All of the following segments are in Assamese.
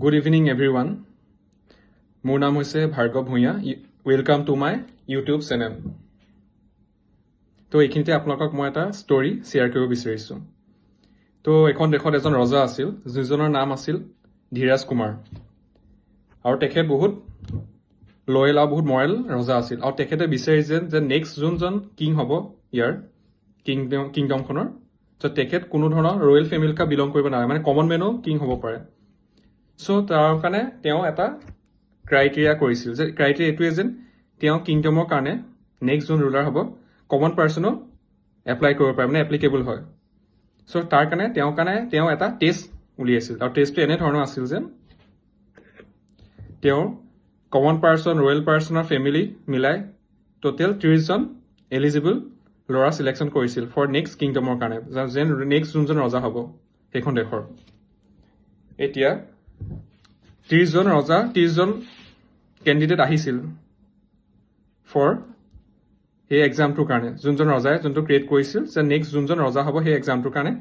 Good evening, everyone. মোৰ নাম হৈছে Bhargav Bhuyan. Welcome to my YouTube channel. তো এইখিনিতে আপোনালোকক মই এটা ষ্টৰী শ্বেয়াৰ কৰিব বিচাৰিছোঁ. তো এখন দেশত এজন ৰজা আছিল, যিজনৰ নাম আছিল ধীৰাজ কুমাৰ. আৰু তেখেত বহুত লয়েল আৰু বহুত মৰেল ৰজা আছিল. আৰু তেখেতে বিচাৰিছে যে নেক্সট যোনজন কিং হ'ব ইয়াৰ কিংডমখনৰ, তো তেখেত কোনো ধৰণৰ ৰয়েল ফেমিলিকা বিলং কৰিব নালাগে, মানে কমন মেনো কিং হ'ব পাৰে. চ' তাৰ কাৰণে তেওঁ এটা ক্ৰাইটেৰিয়া কৰিছিল, যে ক্ৰাইটেৰিয়া এইটোৱে যেন তেওঁ কিংডমৰ কাৰণে নেক্সট যোন ৰুলাৰ হ'ব কমন পাৰ্চনো এপ্লাই কৰিব পাৰে, মানে এপ্লিকেবল হয়. চ' তাৰ কাৰণে তেওঁ এটা টেষ্ট উলিয়াইছিল. আৰু টেষ্টটো এনেধৰণৰ আছিল যে তেওঁ কমন পাৰ্চন ৰয়েল পাৰ্চনৰ ফেমিলি মিলাই টোটেল 30জন এলিজিবল ল'ৰা চিলেকশ্যন কৰিছিল ফৰ নেক্সট কিংডমৰ কাৰণে, যেন নেক্সট যোনজন ৰজা হ'ব সেইখন দেশৰ. এতিয়া 30জন কেণ্ডিডেট আহিছিল ফৰ সেই এক্সামটোৰ কাৰণে. যোনজন ৰজাই যোনটো ক্ৰিয়েট কৰিছিল যে নেক্সট যোনজন ৰজা হ'ব সেই এক্সামটোৰ কাৰণে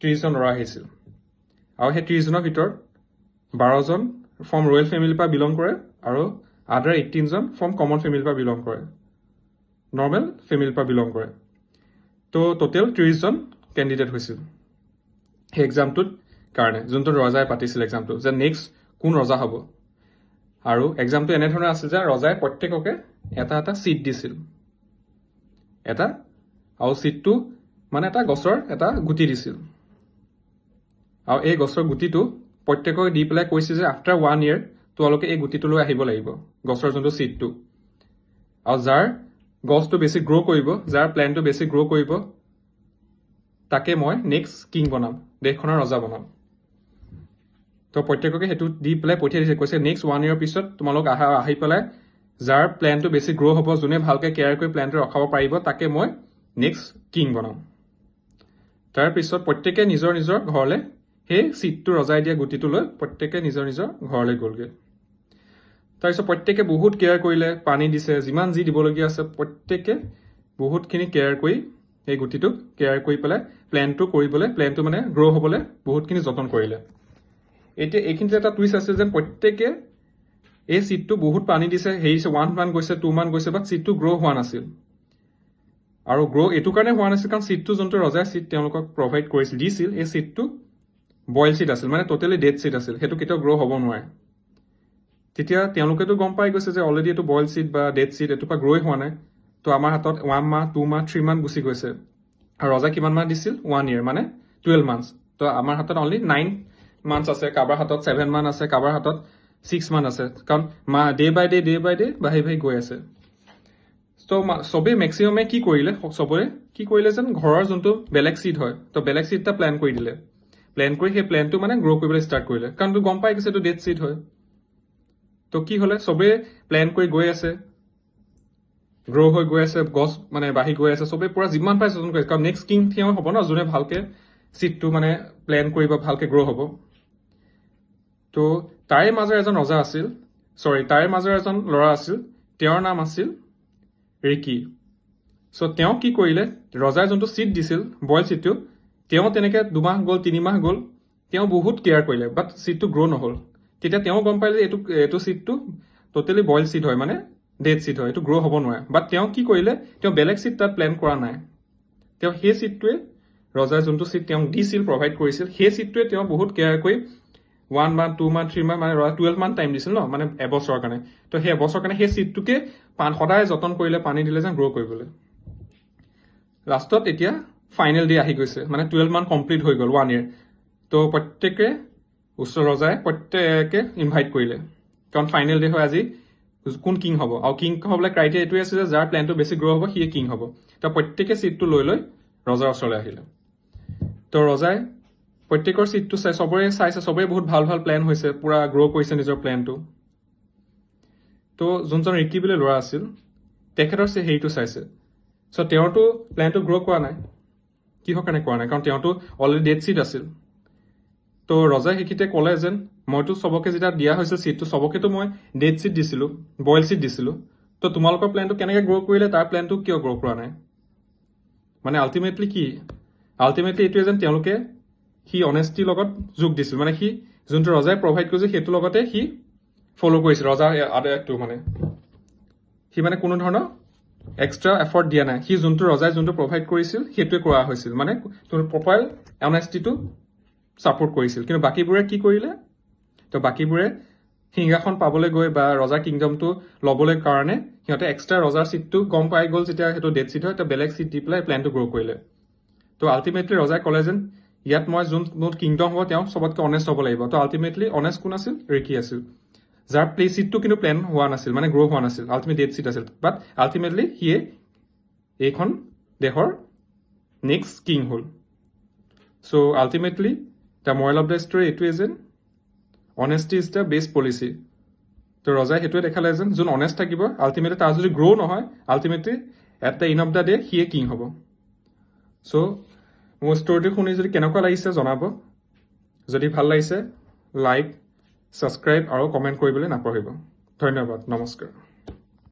30জন ল'ৰা আহিছিল. আৰু সেই 30জনৰ ভিতৰত 12জন ফ্ৰম ৰয়েল ফেমিলিৰ পৰা বিলং কৰে আৰু আদাৰ 18জন ফ্ৰম কমন ফেমিলিৰ পৰা বিলং কৰে, নৰ্মেল ফেমিলিৰ পৰা বিলং কৰে. তো টোটেল 30জন কেণ্ডিডেট হৈছিল সেই এক্সামটোত কাৰণে, যোনটো ৰজাই পাতিছিল এক্সামটো, যে নেক্সট কোন ৰজা হ'ব. আৰু এক্সামটো এনেধৰণৰ আছিল যে ৰজাই প্ৰত্যেককে এটা এটা ছিট দিছিল, এটা, আৰু ছিটটো মানে এটা গছৰ এটা গুটি দিছিল. আৰু এই গছৰ গুটিটো প্ৰত্যেককে দি পেলাই কৈছিল যে আফটাৰ 1 year তোমালোকে এই গুটিটো লৈ আহিব লাগিব, গছৰ যোনটো ছিটটো. আৰু যাৰ গছটো বেছি গ্ৰ' কৰিব, যাৰ প্লেনটো বেছি গ্ৰ' কৰিব, তাকে মই নেক্সট কিং বনাম, দেশখনৰ ৰজা বনাম. তো প্ৰত্যেককে সেইটো দি পেলাই পঠিয়াই দিছে, কৈছে নেক্সট 1 year পিছত তোমালোক আহি পেলাই যাৰ প্লেনটো বেছি গ্ৰ' হ'ব, যোনে ভালকৈ কেয়াৰ কৰি প্লেনটো ৰখাব পাৰিব, তাকে মই নেক্সট কিং বনাম. তাৰপিছত প্ৰত্যেকে নিজৰ নিজৰ ঘৰলৈ সেই ছিটটো ৰজাই দিয়া গুটিটো লৈ প্ৰত্যেকে নিজৰ নিজৰ ঘৰলৈ গ'লগৈ. তাৰপিছত প্ৰত্যেকে বহুত কেয়াৰ কৰিলে, পানী দিছে, যিমান যি দিবলগীয়া আছে প্ৰত্যেকে বহুতখিনি কেয়াৰ কৰি সেই গুটিটোক কেয়াৰ কৰি পেলাই প্লেনটো কৰিবলৈ, প্লেনটো মানে গ্ৰ' হ'বলৈ বহুতখিনি যতন কৰিলে. এতিয়া এইখিনিতে এটা টুইষ্ট আছে যেন প্ৰত্যেকে এই ছিটটো বহুত পানী দিছে, হেৰি 1 মান গৈছে, 2 মান গৈছে, বাট ছিটটো গ্ৰ' হোৱা নাছিল. আৰু গ্ৰ' এইটো কাৰণে হোৱা নাছিল কাৰণ ছিটটো যোনটো ৰজাই ছিট তেওঁলোকক প্ৰভাইড কৰিছিল, দিছিল, এই ছিটটো বইল ছিট আছিল, মানে টোটেলি ডেড ছিট আছিল, সেইটো কেতিয়াও গ্ৰ' হ'ব নোৱাৰে. তেতিয়া তেওঁলোকেতো গম পাই গৈছে যে অলৰেডি এইটো বইল ছিট বা ডেড ছিট, এইটোৰ পৰা গ্ৰ'ই হোৱা নাই. তো আমাৰ হাতত 1 মাহ, 2 মাহ, 3 মান্থ গুচি গৈছে. আৰু ৰজাই কিমান মাহ দিছিল? 1 year, মানে 12 months. তো আমাৰ হাতত অনলি 9 months আছে, কাৰোবাৰ হাতত 7 months আছে, কাৰোবাৰ হাতত 6 months আছে, কাৰণ ডে বাই ডে বাঢ়ি গৈ আছে. তো চবেই মেক্সিমামে কি কৰিলে যেন ঘৰৰ যোনটো বেলেগ ছিট হয়, তো বেলেগ ছিট এটা প্লেন কৰি দিলে. প্লেন কৰি সেই প্লেনটো মানে গ্ৰ' কৰিবলৈ ষ্টাৰ্ট কৰিলে, কাৰণ তো গম পাই গৈছে এইটো ডেড ছিট হয়. তো কি হ'লে চবেই প্লেন কৰি গৈ আছে, গ্ৰ' হৈ গৈ আছে, গছ মানে বাঢ়ি গৈ আছে, চবেই পুৰা যিমান পাই যতন কৰিছে, কাৰণ নেক্সট কিং তেওঁ হ'ব ন, যোনে ভালকে ছিটটো মানে প্লেন কৰিব, ভালকে গ্ৰ' হ'ব. তো তাৰে মাজৰ এজন ল'ৰা আছিল, তেওঁৰ নাম আছিল ৰিকি. চ' তেওঁ কি কৰিলে, ৰজাই যোনটো ছিট দিছিল বইল ছিটটো, তেওঁ তেনেকে 2 মাহ গ'ল, 3 মাহ গ'ল, তেওঁ বহুত কেয়াৰ কৰিলে, বাট ছিটটো গ্ৰ' নহ'ল. তেতিয়া তেওঁ গম পালে যে এইটো ছিটটো টোটেলি বইল ছিট হয়, মানে ডেড ছিট হয়, এইটো গ্ৰ' হ'ব নোৱাৰে. বাট তেওঁ কি কৰিলে, তেওঁ বেলেগ ছিট তাত প্লেন কৰা নাই. তেওঁ সেই ছিটটোৱে, ৰজাই যোনটো ছিট তেওঁক দিছিল, প্ৰভাইড কৰিছিল, সেই ছিটটোৱে তেওঁ বহুত কেয়াৰ কৰি 1 month, 2 month, 3 month, মানে 12 month টাইম দিছিল ন, মানে এবছৰৰ কাৰণে. তো সেই এবছৰৰ কাৰণে সেই ছিটটোকে সদায় যতন কৰিলে, পানী দিলে যেন গ্ৰ' কৰিবলৈ. লাষ্টত এতিয়া ফাইনেল ডে আহি গৈছে, মানে 12 month কমপ্লিট হৈ গ'ল, 1 year. তো ৰজাই প্ৰত্যেকে ইনভাইট কৰিলে, কাৰণ ফাইনেল ডে হয় আজি, কোন কিং হ'ব. আৰু কিং হ'বলৈ ক্ৰাইটেৰিয়া এইটোৱে আছে যে যাৰ প্লেনটো বেছি গ্ৰ' হ'ব সিয়ে কিং হ'ব. তো প্ৰত্যেকে ছিটটো লৈ ৰজাৰ ওচৰলৈ আহিলে. তো ৰজাই প্ৰত্যেকৰ ছিটটো চাইছে, চবৰে বহুত ভাল ভাল প্লেন হৈছে, পুৰা গ্ৰ' কৰিছে নিজৰ প্লেনটো. তো যোনজন ৰিকি বুলি ল'ৰা আছিল, তেখেতৰ হেৰিটো চাইছে. চ' তেওঁৰতো প্লেনটো গ্ৰ' কৰা নাই. কিহৰ কাৰণে কৰা নাই? কাৰণ তেওঁতো অলৰেডি ডেড ছিট আছিল. তো ৰজাই সেইখিনিতে ক'লে যেন মইতো চবকে যেতিয়া দিয়া হৈছিল ছিটটো, চবকেতো মই ডেড ছিট দিছিলোঁ, বইল ছিট দিছিলোঁ. তো তোমালোকৰ প্লেনটো কেনেকৈ গ্ৰ' কৰিলে, তাৰ প্লেনটো কিয় গ্ৰ' কৰা নাই? মানে আল্টিমেটলি এইটোৱে যেন তেওঁলোকে সি অনেষ্টিৰ লগত যোগ দিছিল, মানে সি যোনটো ৰজাই প্ৰভাইড কৰিছিল সেইটো লগতে সি ফ'ল' কৰিছিল ৰজাৰ আদেশটো মানে সি মানে কোনো ধৰণৰ এক্সট্ৰা এফৰ্ট দিয়া নাই সি যোনটো ৰজাই যোনটো প্ৰভাইড কৰিছিল সেইটোৱে কৰা হৈছিল মানে প্ৰপাৰ অনেষ্টিটো ছাপোৰ্ট কৰিছিল কিন্তু বাকীবোৰে কি কৰিলে তো বাকীবোৰে সিংহাসন পাবলৈ গৈ বা ৰজাৰ কিংডমটো ল'বলৈ কাৰণে সিহঁতে এক্সট্ৰা ৰজাৰ চিটটো গম পাই গ'ল যেতিয়া সেইটো ডেড চিট হয় তো বেলেগ চিট দি পেলাই প্লেনটো গ্ৰ' কৰিলে তো আল্টিমেটলি ৰজাই ক'লে যেন ইয়াত মই যোন কিংডম হ'ব তেওঁ চবতকৈ অনেষ্ট হ'ব লাগিব তো আল্টিমেটলি অনেষ্ট কোন আছিল ৰিকি আছিল যাৰ প্লে চিটটো কিন্তু প্লেন হোৱা নাছিল মানে গ্ৰ' হোৱা নাছিল আল্টিমেট ডেড চিট আছিল বাট আল্টিমেটলি সিয়ে এইখন দেশৰ নেক্সট কিং হ'ল so' ultimately the moral of the story এইটোৱে যেন honesty is the best policy তো ৰজাই সেইটোৱে দেখালে যেন যোন অনেষ্ট থাকিব আল্টিমেটলি তাৰ যদি গ্ৰ' নহয় ultimately at the and of the day সিয়ে কিং হ'ব চ' মোৰ ষ্টৰিটো শুনি যদি কেনেকুৱা লাগিছে জনাব যদি ভাল লাগিছে লাইক ছাবস্ক্ৰাইব আৰু কমেণ্ট কৰিবলৈ নাপাহৰিব ধন্যবাদ নমস্কাৰ